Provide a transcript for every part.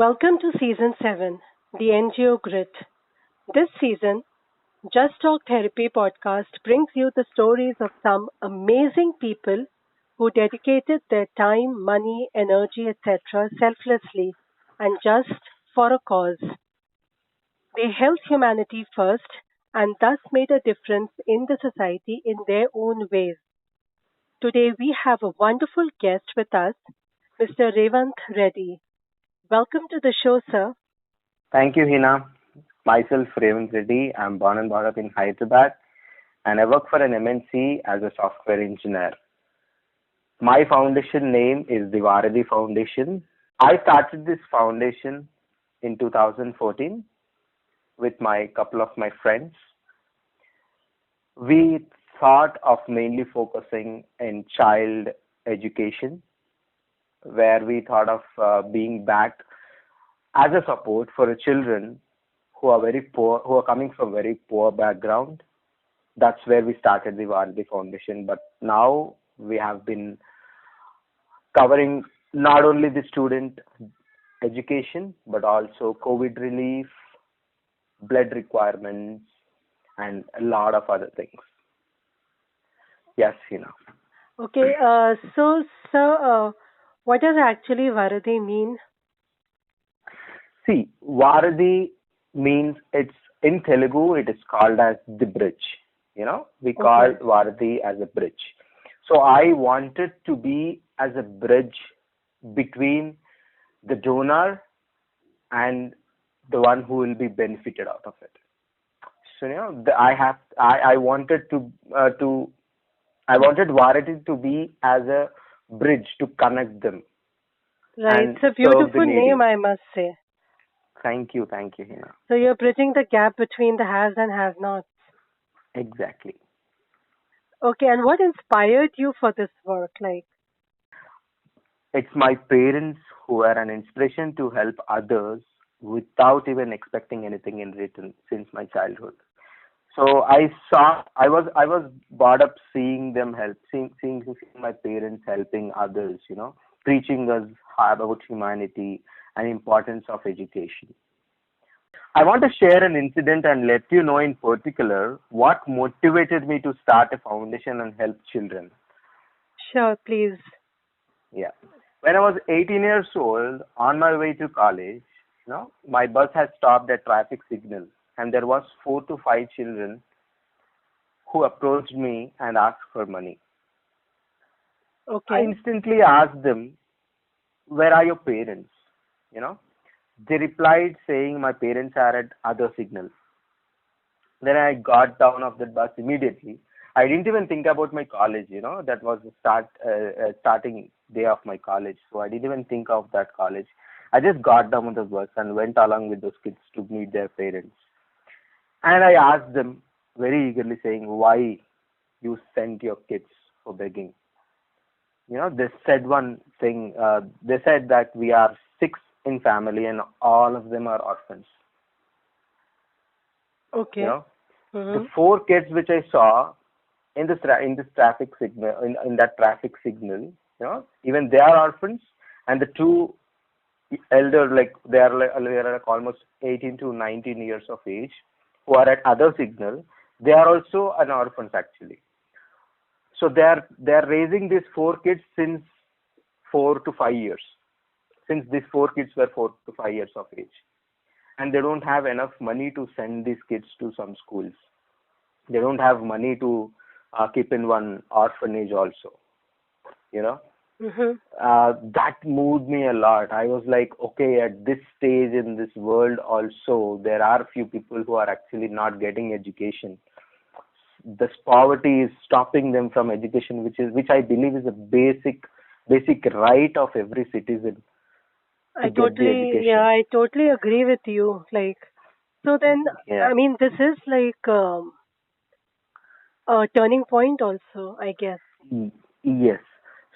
Welcome to Season 7, the NGO Grit. This season, Just Talk Therapy podcast brings you the stories of some amazing people who dedicated their time, money, energy, etc. selflessly and just for a cause. They helped humanity first and thus made a difference in the society in their own ways. Today we have a wonderful guest with us, Mr. Revanth Reddy. Welcome to the show, sir. Thank you, Hina. Myself, Revanth Reddy. I'm born and brought up in Hyderabad, and I work for an MNC as a software engineer. My foundation name is the Varadhi Foundation. I started this foundation in 2014 with my couple of my friends. We thought of mainly focusing in child education, where we thought of being backed as a support for the children who are very poor, who are coming from very poor background. That's where we started the Varadhi Foundation. But now we have been covering not only the student education, but also COVID relief, blood requirements, and a lot of other things. Yes, Hina. Okay, so, sir, what does actually Varadhi mean? See, Varadhi means it's in Telugu, it is called as the bridge. We call Okay. Varadhi as a bridge. So I wanted to be as a bridge between the donor and the one who will be benefited out of it. So I wanted I wanted Varadhi to be as a bridge to connect them Right, and it's a serve the beautiful name, needy. I must say. Thank you, Hina. So you're bridging the gap between the haves and have-nots. Exactly. Okay, and what inspired you for this work? Like, It's my parents who were an inspiration to help others without even expecting anything in return since my childhood. So I was brought up seeing them help, seeing my parents helping others, teaching us about humanity and importance of education. I want to share an incident and let you know in particular what motivated me to start a foundation and help children. sure, please. Yeah. When I was 18 years old, on my way to college, my bus had stopped at traffic signal, and there was 4 to 5 children who approached me and asked for money. I Okay, instantly asked them, "Where are your parents?" You know, they replied saying, "My parents are at other signal." Then I got down of the bus immediately. I didn't even think about my college. That was the starting day of my college. So I didn't even think of that college. I just got down on the bus and went along with those kids to meet their parents. And I asked them very eagerly, saying, "Why you sent your kids for begging?" They said one thing. They said that we are 6 in family and all of them are orphans. You okay. know, the Mm-hmm. 4 kids which I saw in this traffic signal in that traffic signal, even they are orphans, and the 2 elder, like they are like almost 18 to 19 years of age, who are at other signal, they are also an orphans actually. So they are raising these 4 kids since 4 to 5 years. Since these 4 kids were 4 to 5 years of age, and they don't have enough money to send these kids to some schools. They don't have money to keep in one orphanage also. You know, Mm-hmm. that moved me a lot. I was like, okay, at this stage in this world also, there are few people who are actually not getting education. This poverty is stopping them from education, which I believe is a basic right of every citizen to get the Yeah, education. I totally agree with you. Like, so then, Yeah. I mean, this is like a turning point also, I guess. Mm, yes.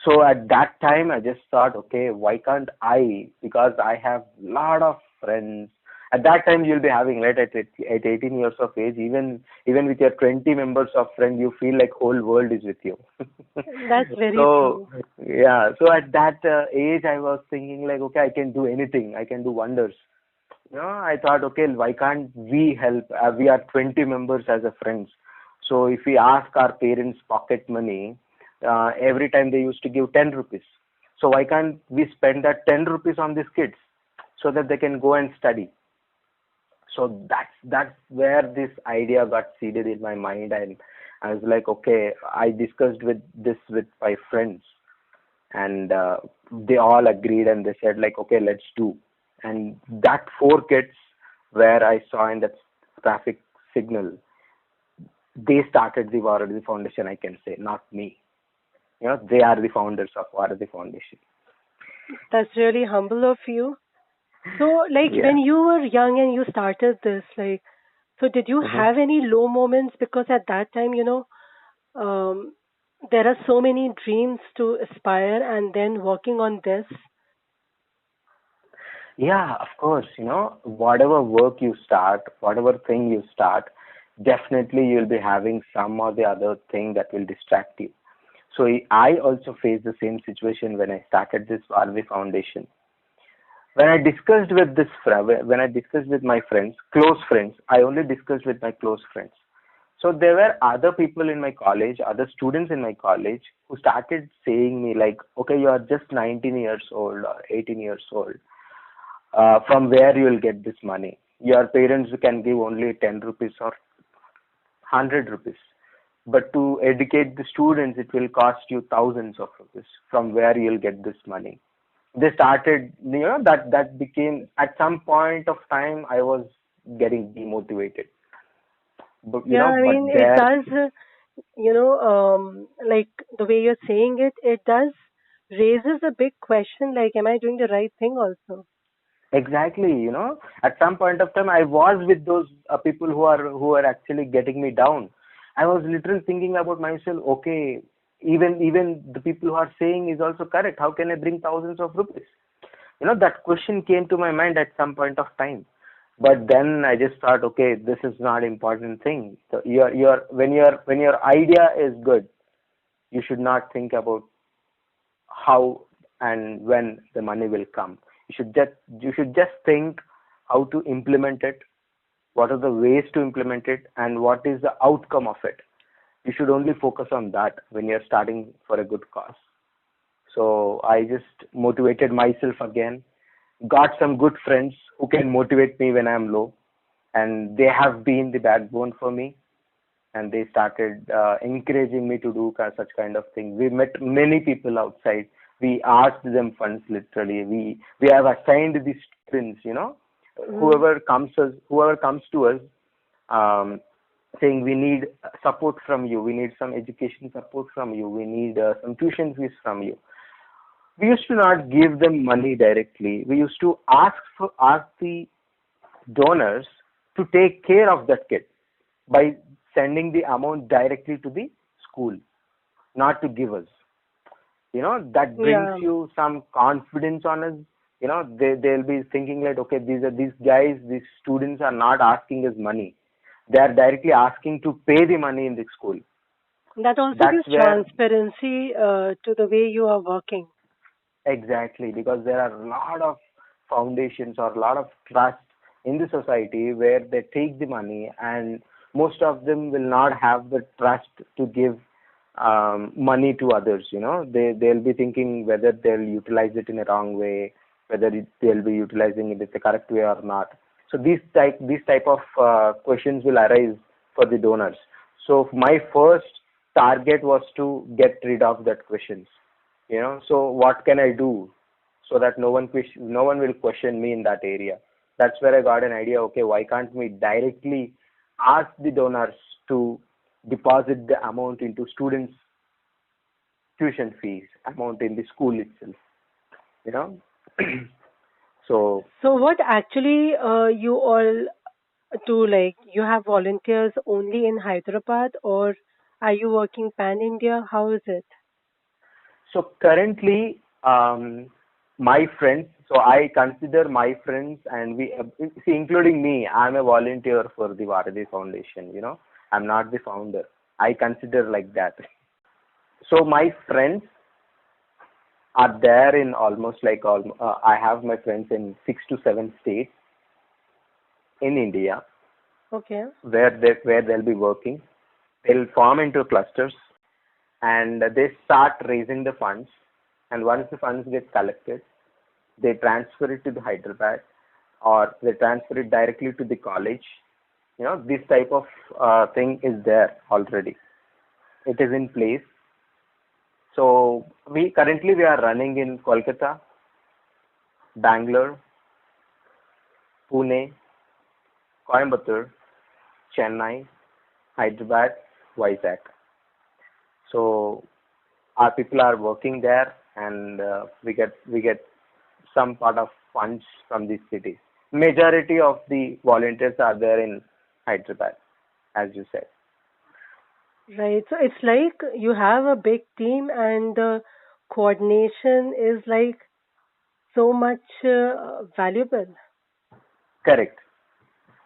So at that time, I just thought, okay, why can't I? Because I have lot of friends. At that time you'll be having, right, at 18 years of age, even with your 20 members of friends, you feel like whole world is with you. That's very So true. yeah, so at that age I was thinking like, okay, I can do anything, I can do wonders. I thought, okay, why can't we help? We are 20 members as a friends. So if we ask our parents pocket money, every time they used to give 10 rupees. So why can't we spend that 10 rupees on these kids so that they can go and study? So that's where this idea got seeded in my mind, and I was like, okay, I discussed with my friends, and they all agreed, and they said like, okay, let's do. And that four kids where I saw in that traffic signal, they started the Varadhi Foundation, I can say, not me. They are the founders of Varadhi Foundation. That's really humble of you. So, like Yeah. when you were young and you started this, like, so did you Hmm. have any low moments? Because at that time, um, there are so many dreams to aspire, and then working on this. Yeah, of course. Whatever work you start, whatever thing you start, definitely you'll be having some or the other thing that will distract you. So I also faced the same situation when I started this Varvi Foundation. When I discussed with my friends, close friends, I only discussed with my close friends. So there were other people in my college, other students in my college who started saying me like, okay, you are just 19 years old or 18 years old. From where you will get this money? Your parents can give only 10 rupees or 100 rupees. But to educate the students, it will cost you thousands of rupees. From where you'll get this money? They started, that became, at some point of time, I was getting demotivated. Yeah, I But mean, it there, does, like the way you're saying it, it does raises a big question, like, am I doing the right thing also? exactly, at some point of time, I was with those people who are actually getting me down. I was literally thinking about myself. Okay, even the people who are saying is also correct. How can I bring thousands of rupees? That question came to my mind at some point of time. But then I just thought, okay, this is not important thing. So when your idea is good, you should not think about how and when the money will come. You should just think how to implement it, what are the ways to implement it, and what is the outcome of it. You should only focus on that when you're starting for a good cause. So I just motivated myself again, got some good friends who can motivate me when I'm low, and they have been the backbone for me. And they started encouraging me to do such kind of thing. We met many people outside. We asked them funds literally. We have assigned the students, Mm. whoever comes to us, um, saying we need support from you, we need some education support from you, we need some tuition fees from you. We used to not give them money directly. We used to ask the donors to take care of that kid by sending the amount directly to the school, not to give us. That brings Yeah. you some confidence on us. They'll be thinking like, okay, these students are not asking us money. They are directly asking to pay the money in the school. That also That's gives where. transparency to the way you are working. Exactly, because there are a lot of foundations or a lot of trust in the society where they take the money, and most of them will not have the trust to give money to others. They'll be thinking whether they'll utilize it in a wrong way, whether they'll be utilizing it in the correct way or not. So these type of questions will arise for the donors. So my first target was to get rid of that questions. So what can I do so that no one will question me in that area? That's where I got an idea. Okay, why can't we directly ask the donors to deposit the amount into students tuition fees amount in the school itself? you know so So, what actually you all do? Like, you have volunteers only in Hyderabad, or are you working pan India? How is it? currently, My friends, so I consider my friends, and see, including me, I'm a volunteer for the Varadhi Foundation, I'm not the founder. I consider like that. So my friends are there in almost like I have my friends in 6 to 7 states in India Okay. where they'll be working. They'll form into clusters, and they start raising the funds. And once the funds get collected, they transfer it to the Hyderabad, or they transfer it directly to the college. This type of thing is there already. It is in place. So we are running in Kolkata, Bangalore, Pune, Coimbatore, Chennai, Hyderabad, Vizag. So our people are working there, and we get some part of funds from these cities. Majority of the volunteers are there in Hyderabad, as you said. Right. So it's like you have a big team and the coordination is like so much valuable. Correct.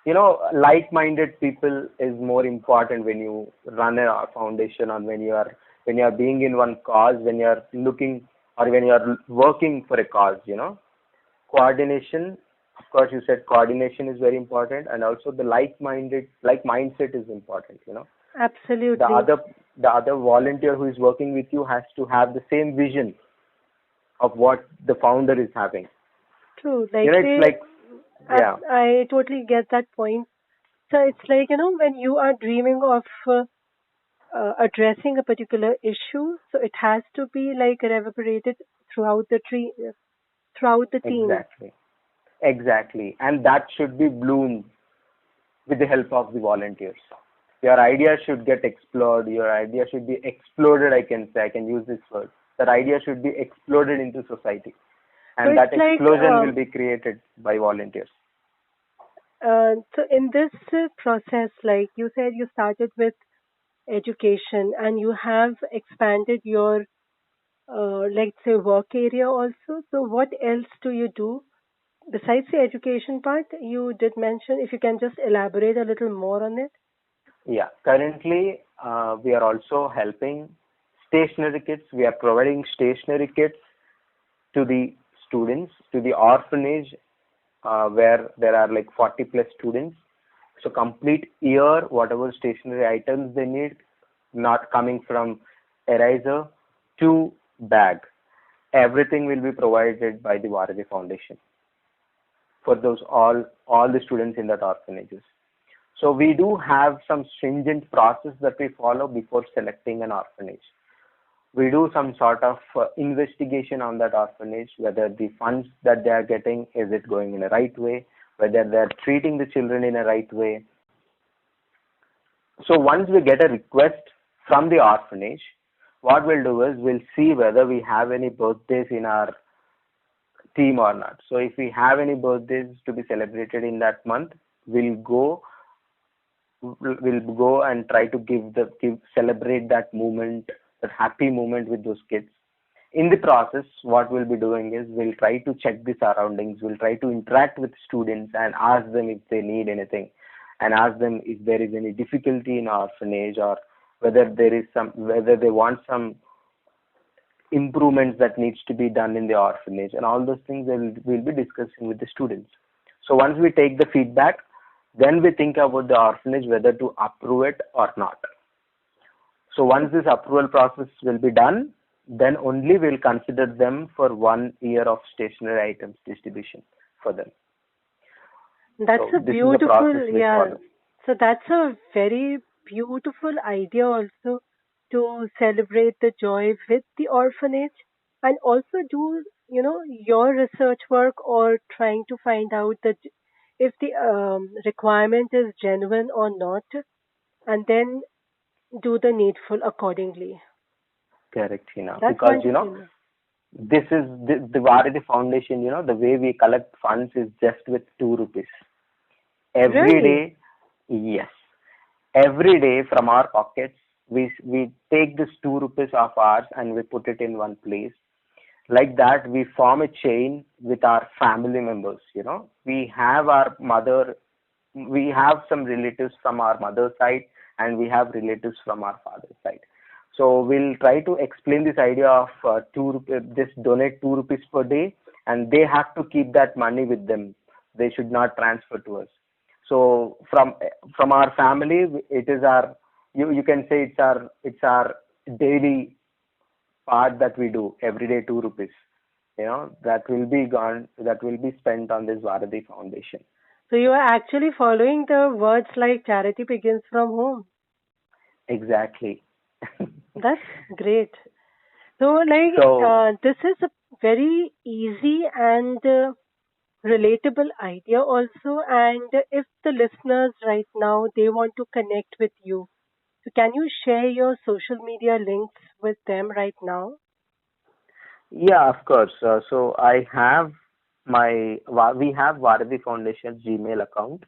Like-minded people is more important when you run a foundation, or when you are being in one cause, when you are looking, or when you are working for a cause. Coordination, of course, you said coordination is very important, and also the like mindset is important. The Absolutely. other the other volunteer who is working with you has to have the same vision of what the founder is having. True. Like It's they, like, yeah, I totally get that point. So it's like, when you are dreaming of addressing a particular issue, so it has to be like reverberated throughout throughout the team. exactly, exactly, and that should be bloomed with the help of the volunteers. Your idea should get explored. Your idea should be exploded. I can say, I can use this word. That idea should be exploded into society, So and it's that like, explosion will be created by volunteers. so in this process, like you said, you started with education and you have expanded your, let's say, work area also. So what else do you do besides the education part? You did mention, if you can just elaborate a little more on it. Yeah, currently we are also helping stationary kits. We are providing stationary kits to the students, to the orphanage, where there are like 40 plus students. So complete year, whatever stationary items they need, not coming from eraser to bag, everything will be provided by the Varadhi Foundation for those all the students in that orphanages. So we do have some stringent process that we follow before selecting an orphanage. We do some sort of investigation on that orphanage, whether the funds that they are getting, is it going in a right way, whether they are treating the children in a right way. So once we get a request from the orphanage, what we'll do is we'll see whether we have any birthdays in our team or not. So if we have any birthdays to be celebrated in that month, we'll go and try to celebrate that moment, that happy moment with those kids. In the process, what we'll be doing is we'll try to check the surroundings, we'll try to interact with students and ask them if they need anything, and ask them if there is any difficulty in orphanage, or whether they want some improvements that needs to be done in the orphanage, and all those things we'll be discussing with the students. So once we take the feedback, then we think about the orphanage whether to approve it or not. So once this approval process will be done, then only we'll consider them for 1 year of stationery items distribution for them. That's So a this is the process beautiful, we yeah. follow. So that's a very beautiful idea also, to celebrate the joy with the orphanage and also do, your research work or trying to find out that if the requirement is genuine or not, and then do the needful accordingly. Correct, Hina. That's Because wonderful. this is the Varadi Foundation. The way we collect funds is just with 2 rupees every Really? day. Yes, every day from our pockets, we take this 2 rupees of ours and we put it in one place. Like that, we form a chain with our family members. We have our mother, we have some relatives from our mother's side, and we have relatives from our father's side. So we'll try to explain this idea of just donate 2 rupees per day, and they have to keep that money with them. They should not transfer to us. So from our family, it is our, you can say it's our daily part that we do every day. 2 rupees, that will be gone, that will be spent on this Varadhi Foundation. So you are actually following the words like charity begins from home. Exactly. That's great. So, like, So this is a very easy and relatable idea also. And if the listeners right now they want to connect with you, so can you share your social media links with them right now? yeah, of course. So I have we have Varadhi Foundation Gmail account,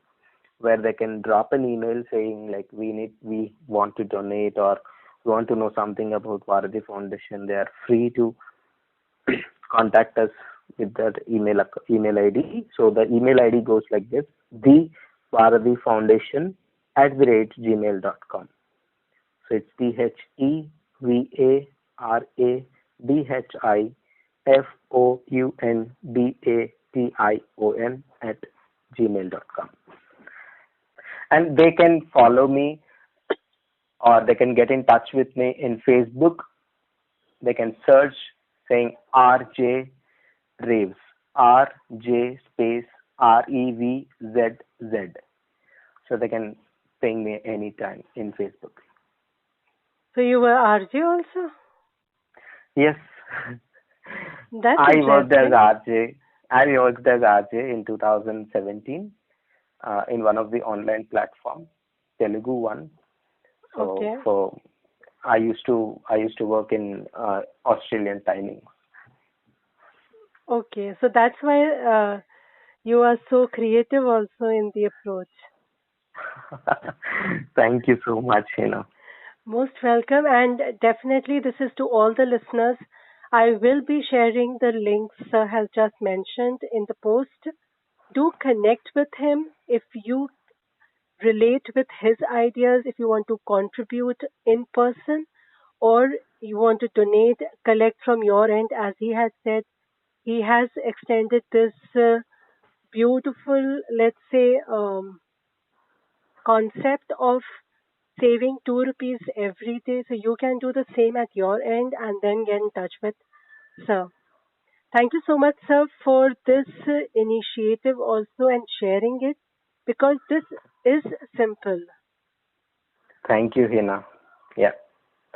where they can drop an email saying like we want to donate, or we want to know something about Varadhi Foundation. They are free to contact us with that email ID. So the email ID goes like this: the Varadhi Foundation @gmail.com. So it's thevaradhifoundation @gmail.com. And they can follow me, or they can get in touch with me in Facebook. They can search saying RJ Raves, RJ space REVZZ. So they can ping me anytime in Facebook. So you were RJ also? Yes, That's I worked as interesting. RJ. I worked as RJ in 2017 in one of the online platform, Telugu one. So Okay. I used to work in Australian timing. Okay. So that's why you are so creative also in the approach. Thank you so much, Hina. Most welcome, and definitely this is to all the listeners. I will be sharing the links Sir has just mentioned in the post. Do connect with him if you relate with his ideas, if you want to contribute in person, or you want to donate, collect from your end, as he has said. He has extended this beautiful, let's say, concept of saving 2 rupees every day. So you can do the same at your end and then get in touch with Sir. Thank you so much, Sir, for this initiative also and sharing it, because this is simple. Thank you, Hina. Yeah.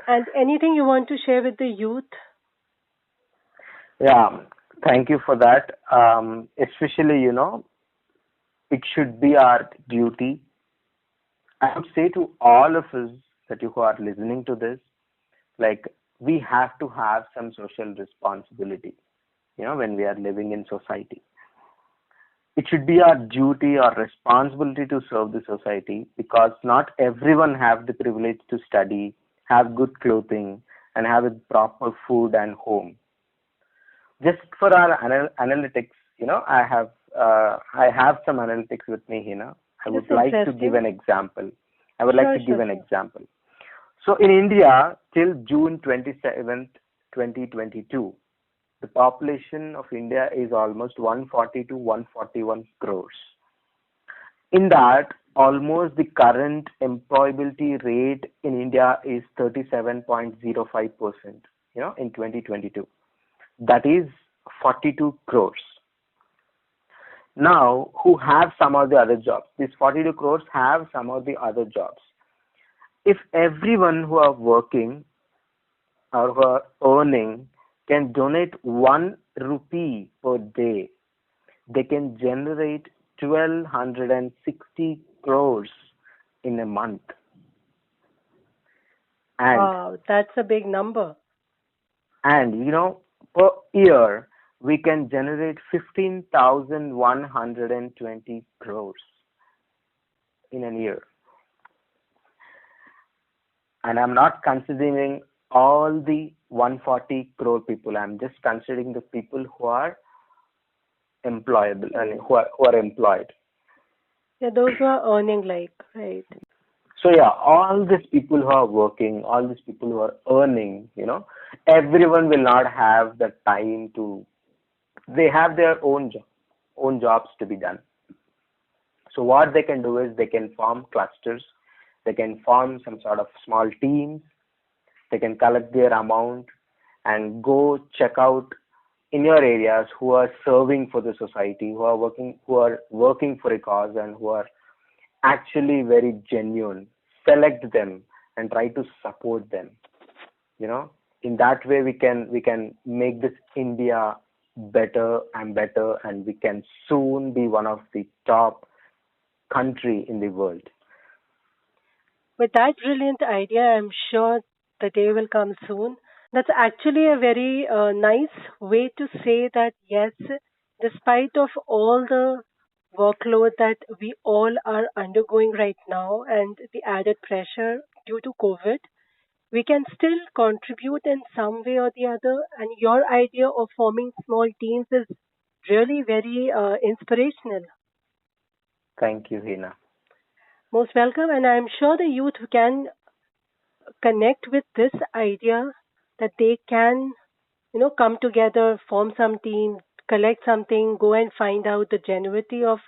And anything you want to share with the youth? Yeah. Thank you for that. Especially, it should be our duty. I would say to all of us that you who are listening to this, like, we have to have some social responsibility, when we are living in society. It should be our duty or responsibility to serve the society, because not everyone have the privilege to study, have good clothing, and have a proper food and home. Just for our analytics, I have some analytics with me here. I would That's like to give interesting. an example. I would like Sure, to give sure, an sir. example. So in India, till June 27th, 2022, the population of India is almost 140 to 141 crores. In that, almost the current employability rate in India is 37.05%, in 2022. That is 42 crores. Now, who have some of the other jobs? These 42 crores have some of the other jobs. If everyone who are working or who are earning can donate 1 rupee per day, they can generate 1260 crores in a month. And Wow, that's a big number. and per year we can generate 15,120 crores in a year. And I'm not considering all the 140 crore people. I'm just considering the people who are employable and Mm. who are employed. Yeah, those who are earning, like, right. So yeah, all these people who are working, all these people who are earning, everyone will not have the time to. They have their own jobs to be done. So what they can do is they can form clusters, they can form some sort of small teams, they can collect their amount and go check out in your areas who are serving for the society, who are working for a cause and who are actually very genuine. Select them and try to support them. You know, in that way we can make this India better and better, and we can soon be one of the top country in the world. With that brilliant idea, I'm sure the day will come soon. That's actually a very nice way to say that yes, despite of all the workload that we all are undergoing right now and the added pressure due to COVID, we can still contribute in some way or the other. And your idea of forming small teams is really very inspirational. Thank you, Hina. Most welcome, and I'm sure the youth can connect with this idea that they can, come together, form some team, collect something, go and find out the genuinity of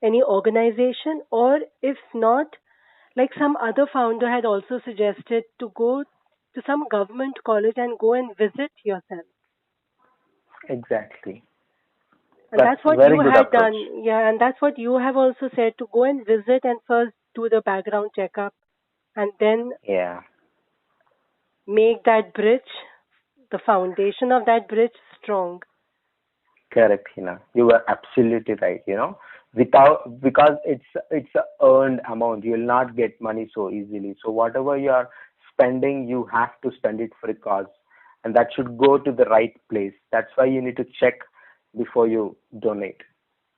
any organization, or if not, like some other founder had also suggested, to go to some government college and go and visit yourself. Exactly. And That's that's what very you good had approach. done. Yeah, and that's what you have also said, to go and visit and first do the background checkup and then Yeah. make that bridge, the foundation of that bridge strong. Correct, Hina. You were absolutely right. Without, because it's a earned amount. You'll not get money so easily. So whatever you are spending, you have to spend it for a cause, and that should go to the right place. That's why you need to check before you donate.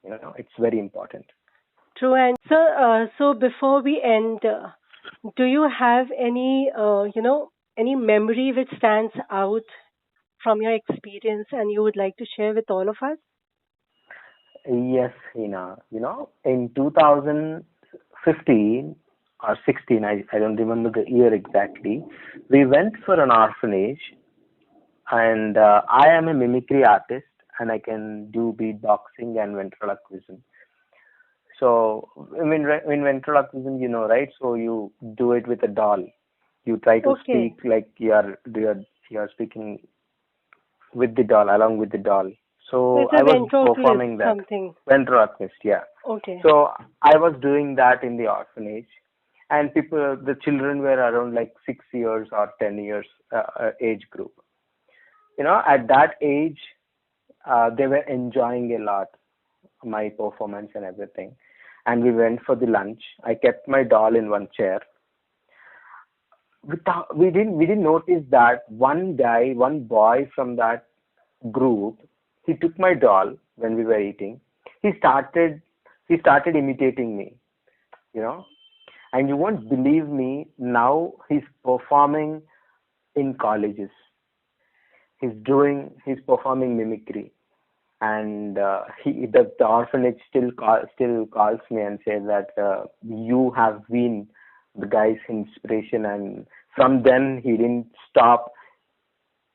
It's very important. True. And so before we end, do you have any, any memory which stands out from your experience and you would like to share with all of us? Yes, Hina. In 2015 or 16, I don't remember the year exactly, we went for an orphanage, and I am a mimicry artist, and I can do beatboxing and ventriloquism. So, in ventriloquism, right? So you do it with a doll. You try to Okay. speak like you're speaking with the doll, along with the doll. So So it's I a was ventriloquist performing that. something. Ventriloquist, yeah. Okay. So I was doing that in the orphanage, and the children were around like 6 years or 10 years age group. At that age, they were enjoying a lot my performance and everything. And we went for the lunch. I kept my doll in one chair. We didn't notice that one boy from that group, he took my doll when we were eating. He started he started imitating me, you know. And you won't believe me, now he's performing in colleges. He's performing mimicry. And the orphanage still calls me and says that you have been the guy's inspiration, and from then he didn't stop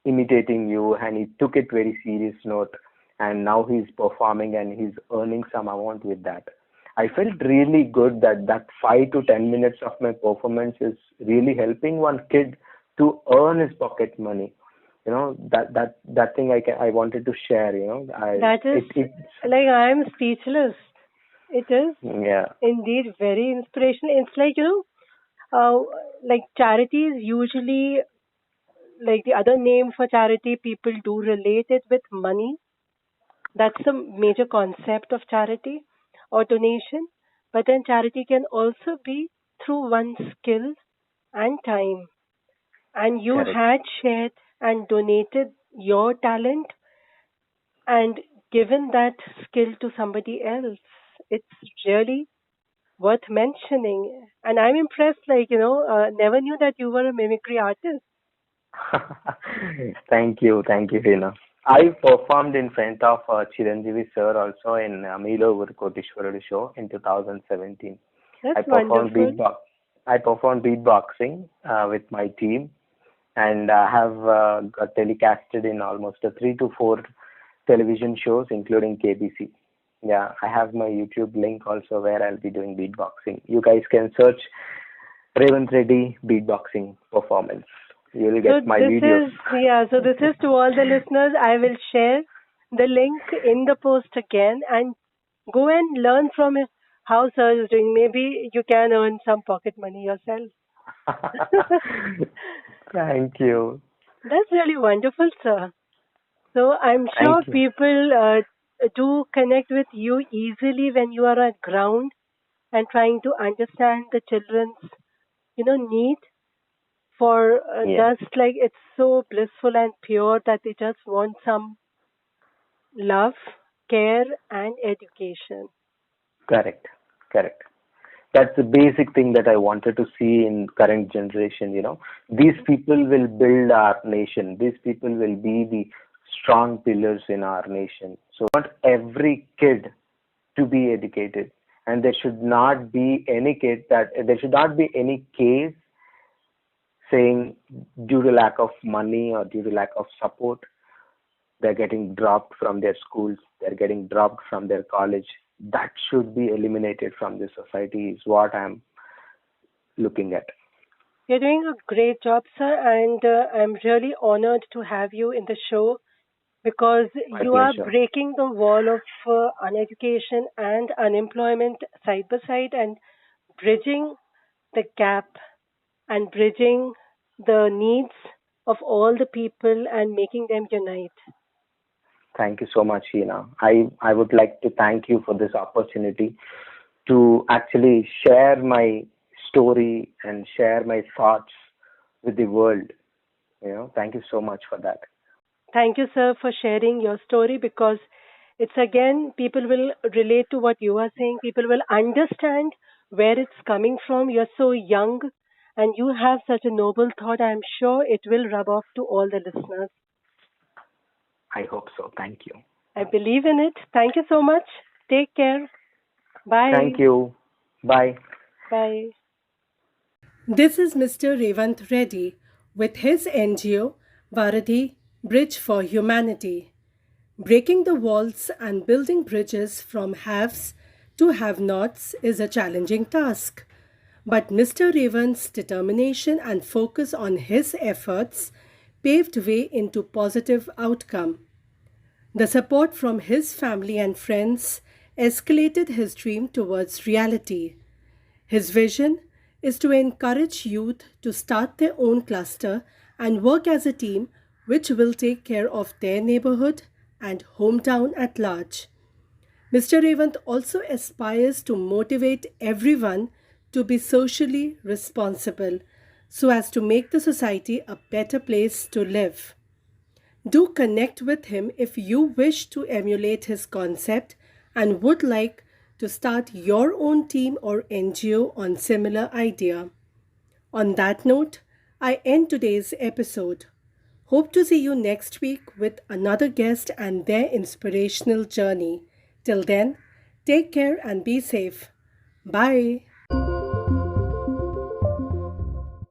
imitating you, and he took it very serious note, and now he's performing and he's earning some amount with that. I felt really good that 5 to 10 minutes of my performance is really helping one kid to earn his pocket money. That thing I wanted to share. I That is, it it like, I am speechless. It is Yeah. indeed very inspirational. It's like, like charities usually, like the other name for charity, people do relate it with money. That's the major concept of charity or donation. But then charity can also be through one's skill and time. And you Correct. had shared and donated your talent and given that skill to somebody else. It's really worth mentioning. And I'm impressed, like, never knew that you were a mimicry artist. Thank you, Hina. I performed in front of Chiranjeevi sir also in Milo Kotishwarudu show in 2017. That's I performed wonderful. beatbox. I performed beatboxing with my team, and have got telecasted in almost 3 to 4 television shows, including KBC. Yeah, I have my YouTube link also where I'll be doing beatboxing. You guys can search Revanth Reddy beatboxing performance. You will So get my this videos. is, yeah, so this is to all the listeners. I will share the link in the post again, and go and learn from how sir is doing. Maybe you can earn some pocket money yourself. Thank you. That's really wonderful, sir. So I'm sure Thank you. people do connect with you easily when you are at ground and trying to understand the children's, need for Yes, just like it's so blissful and pure that they just want some love, care, and education. correct. Correct. That's the basic thing that I wanted to see in current generation. These people will build our nation. These people will be the strong pillars in our nation. So I want every kid to be educated, and there should not be any kid that there should not be any case saying due to lack of money or due to lack of support they're getting dropped from their schools, they're getting dropped from their college. That should be eliminated from the society is what I'm looking at. You're doing a great job, sir, and I'm really honored to have you in the show because My you are pleasure. breaking the wall of uneducation and unemployment side by side and bridging the gap and bridging the needs of all the people and making them unite. Thank you so much, Hina. I would like to thank you for this opportunity to actually share my story and share my thoughts with the world. Thank you so much for that. Thank you, sir, for sharing your story because it's again, people will relate to what you are saying. People will understand where it's coming from. You're so young and you have such a noble thought. I'm sure it will rub off to all the listeners. I hope so. Thank you. I believe in it. Thank you so much. Take care. Thank Bye. you. Bye. Bye. This is Mr. Revanth Reddy with his NGO, Varadhi Bridge for Humanity. Breaking the walls and building bridges from haves to have nots is a challenging task. But Mr. Revanth's determination and focus on his efforts paved way into positive outcome. The support from his family and friends escalated his dream towards reality. His vision is to encourage youth to start their own cluster and work as a team which will take care of their neighborhood and hometown at large. Mr. Revanth also aspires to motivate everyone to be socially responsible so as to make the society a better place to live. Do connect with him if you wish to emulate his concept and would like to start your own team or NGO on similar idea. On that note, I end today's episode. Hope to see you next week with another guest and their inspirational journey. Till then, take care and be safe. Bye.